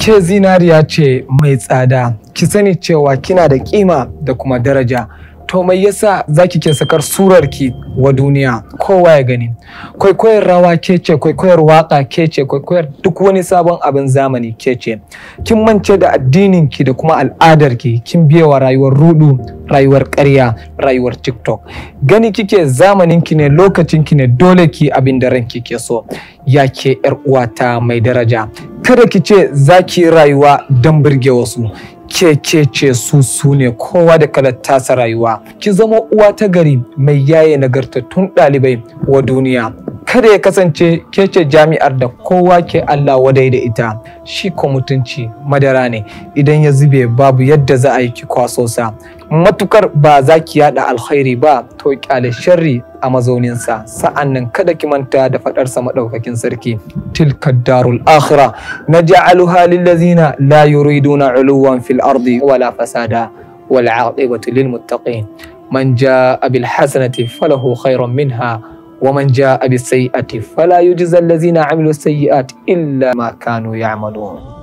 Ke zinariya ce mai tsada, ki sani cewa kina da kima da kuma daraja. To mai yasa zaki ke sakar surarki wa duniya kowa ya gani? Kwaikwayar rawa ke ce, kwaikwayar waka ke ce, kwaikwayar duk wani sabon abin zamani ke ce. Kin mance da addininki da kuma al'adarki, kin biyewa rayuwar rudu, rayuwar ƙarya, rayuwar TikTok. Gani kike zamaninki ne, lokacinki ne, dole ki abin da ranki ke so. Ya ke yar uwata mai daraja, kada ki ce zaki rayuwa don burge wasu. Ke ce su ne, kowa da kalar tasa rayuwa. Ki zama uwa ta gari mai yaye nagartattun ɗalibai wa duniya. Kada ya kasance ke ce jami'ar da kowa ke Allah wadai da ita. Shi ko mutunci madara ne, idan ya zube babu yadda za a yi ki kwaso sa. Matukar ba za ki yada alkhairi ba, to kyale sharri a mazauninsa. Sa'annan kada ki manta da faɗarsa madaukakin sarki, tilka darul akhirah naj'aluha lil ladzina la yuriduna 'uluwan fil ardi wala fasada wal 'aqibatu lil muttaqin. Man jaa bil hasanati falahu khairun minha wa man jaa bis sayyi'ati fala yujza allazina 'amilu sayyi'ati illa ma kanu ya'malun.